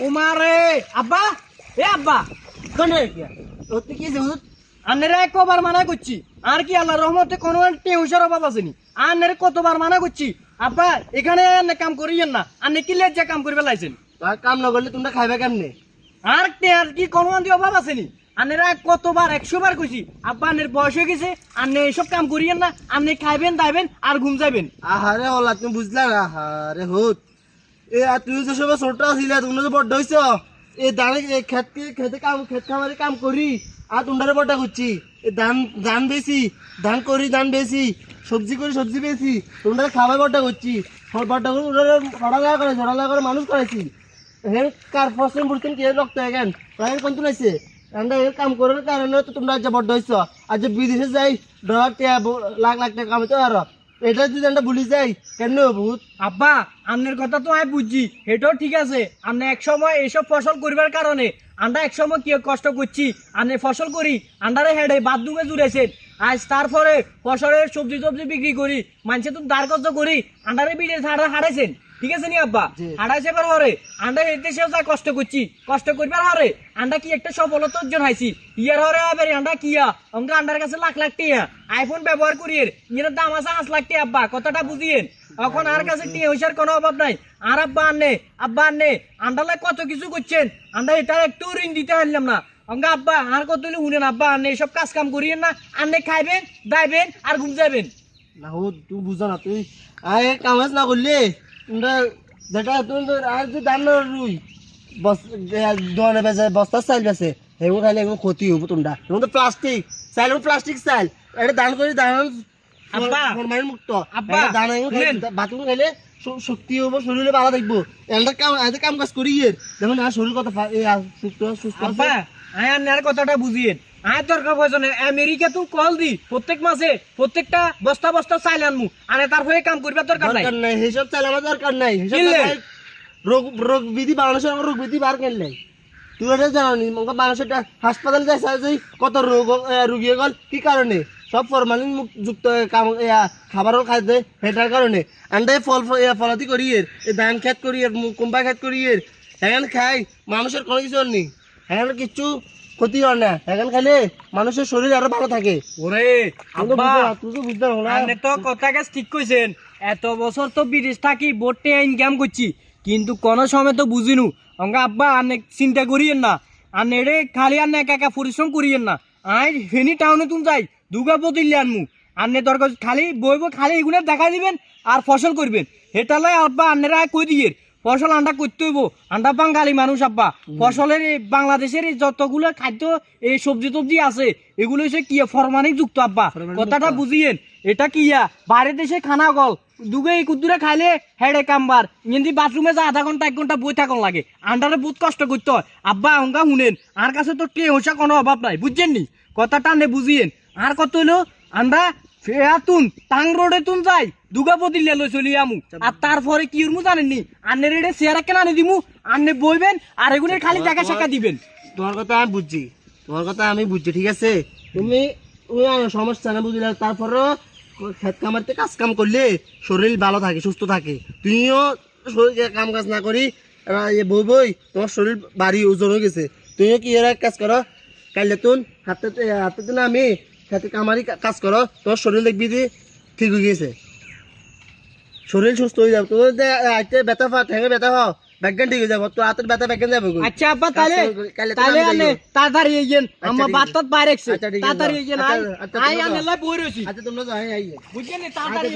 উমারে আব্বা এ আব্বা কোনে কিয়া তোতে কি জহুত আন্নেরা কবার মানা করছি আর কি আল্লাহর রহমতে কোনো টেনশন অভাব আসেনি আন্নের কতবার মানা করছি আব্বা এখানে আন্নে কাম করিয়েন না আন্নে কি লেজা কাম করবে লাইছেন তার কাম না করলে তোমরা খাইবে কেমনে আর টের কি কোনো অভাব আসেনি আন্নেরা কতবার 100 বার কইছি আব্বা আন্নের বয়স হয়ে গেছে আন্নে এসব কাম করিয়েন না আন্নে খাইবেন দাইবেন আর ঘুম যাবেন আহারে ওলা তুমি বুঝলা না আহারে হুত এ আর তুমি যে সব ছোট আছিলা তোমরা যে বড় হইছো এই দাঁড়ে খেতে খামারে কাম করি আর তোমরা বড় করছি এই ধান বেশি ধান করি ধান বেশি সবজি করি সবজি বেশি তোমরা খাবার বড় করছি বড় করে ছড়ালা করে মানুষ করাইছি হ্যাঁ কার ফসল বুঝছেন কি রক্ত এখন প্রায় কোন তুলাইছে আমরা এই কাম করার কারণে তো তোমরা যে বড় হইছো আর যে বিদেশে যাই লাখ লাখ টাকা কামাইতে পারো এটা যদি আমরা ভুলি যাই কেন বহুত আব্বা আন্নের কথা তো আমি বুঝছি এটাও ঠিক আছে আমরা এক সময় এইসব ফসল করিবার কারণে আমরা এক সময় কি কষ্ট করছি আন্নে ফসল করি আন্ডারে হেডে বাথরুমে জুড়েছেন আজ তারপরে ফসলের সবজি টবজি বিক্রি করি মানুষে তো দাঁড় কষ্ট করি আন্ডারে বিড়ে হারাইছেন ঠিক আছে নি আব্বা হারাইছে বার হরে আন্ডা এই দেশেও যা কষ্ট করছি কষ্ট করবার হরে আন্ডা কি একটা সফলতা অর্জন হাইছি ইয়ার হরে আবার আন্ডা কিয়া আমরা আন্ডার কাছে লাখ লাখ টিয়া আইফোন ব্যবহার করিয়ের এর দাম আছে 5 লাখ টিয়া আব্বা কথাটা বুঝিয়েন এখন আর কাছে টিয়া হইসার কোনো অভাব নাই আর আব্বা আন্নে আন্ডালে কত কিছু করছেন আন্ডা এটা একটু ঋণ দিতে পারলাম না আমরা আব্বা আর কত শুনেন আব্বা আন্নে এসব কাজ কাম করিয়েন না আন্নে খাইবেন দাইবেন আর ঘুম যাবেন না হো তুই বুঝা না তুই আয় কামাজ না করলে তোমরা যেটা তুমি আর যে দাম না রুই দোকানে বেচে বস্তার চাইল বেচে সেগুলো খাইলে এগুলো ক্ষতি হবো তোমরা এগুলো তো প্লাস্টিক চাইল এটা দান করি দান মুক্ত দান বাথরুম খাইলে শক্তি হবো শরীরে ভালো থাকবো এটা কাম কাজ করি দেখুন আর শরীর কত সুস্থ আব্বা আয়ার কথাটা বুঝিয়েন আয় দরকার প্রয়োজনে আমেরিকা তো কল দি প্রত্যেক মাসে প্রত্যেকটা বস্তা বস্তা চাইল আনমু আনে তারপরে কাম করবার দরকার নাই এইসব চাইল আমার দরকার নাই রোগ বিধি বাংলাদেশের আমার রোগ বিধি বার করলে তুই এটা জানি মানুষের হাসপাতালে যাই কত রুগী গল কি কারণে সব ফরমালিন যুক্ত খাবারও খাইতে সেটার কারণে আন্ডে ফলাতি করি ধান খেত করি কুম্বা খেত করি এখানে খাই মানুষের কোনো কিছু নেই এখানে কিচ্ছু ক্ষতি হয় না এখন খাইলে মানুষের শরীর আরো ভালো থাকে ওরে আব্বা তুই তো বুঝতে পারো না আপনি তো কথা কাজ ঠিক কইছেন এত বছর তো বিদেশ থাকি বোটে ইনকাম করছি কিন্তু কোন সময় তো বুঝিনু আমরা আব্বা অনেক চিন্তা করিয়েন না আর নেড়ে খালি আর একা একা পরিশ্রম করিয়েন না আই ফেনি টাউনে তুমি যাই দুর্গা প্রতিলে আনমু আন্নে দরকার খালি বইব খালি এগুলো দেখা দিবেন আর ফসল করবেন হেটালাই আব্বা আন্নেরা কই দিয়ে ফসল আন্ডা করতে হইব আন্ডা বাঙালি মানুষ আব্বা ফসলের বাংলাদেশের যতগুলো খাদ্য এই সবজি টবজি আছে এগুলো হচ্ছে কি ফরমালিন যুক্ত আব্বা কথাটা বুঝিয়েন এটা কিয়া বাইরের দেশে খানা গল দুগে এই কুদ্দুরে খাইলে হেডে কামবার ইন্দি বাথরুমে যা আধা ঘন্টা 1 ঘন্টা বই থাকুন লাগে আন্ডারে বহুত কষ্ট করতে হয় আব্বা অঙ্গা শুনেন আর কাছে তো কে হইসা কোনো অভাব নাই বুঝছেন নি কথাটা নে বুঝিয়েন আর কত হইলো আমরা ফেরাতুন টাং রোডে তুন যাই দুর্গাপতি লেলো চলি আমু আর তারপরে কি উরমু জানেন নি আন্নের রেডে চেয়ারা কেন আনি দিমু আন্নে বইবেন আর এগুনের খালি টাকা টাকা দিবেন তোমার কথা আমি বুঝছি ঠিক আছে তুমি সমস্যা না বুঝলে তারপরও খেত কামারতে কাজ কাম করলে শরীর ভালো থাকে সুস্থ থাকে তুমিও কাম কাজ না করি বই তোমার শরীর ভারী ওজন হয়ে গেছে তুমিও কি এর কাজ করো কাইলে তুন হাতে না আমি খেতে কামারি কাজ করো তোমার শরীর দেখবি যে ঠিক হয়ে গেছে শরীর সুস্থ হয়ে যাবে তোমার ব্যথা ঠেঙে ব্যথা হও ব্যাজ্ঞান ঠিক হয়ে যাবো তো হাতের ব্যথা ব্যাজ্ঞান যাবো আচ্ছা আব্বা তাহলে তাড়াতাড়ি এইয়েন আমার বাচ্চাত বাইরে তাড়াতাড়ি এইয়েন আই আনেলা বই রইছি আচ্ছা তোমরা যাও বুঝছেন তাড়াতাড়ি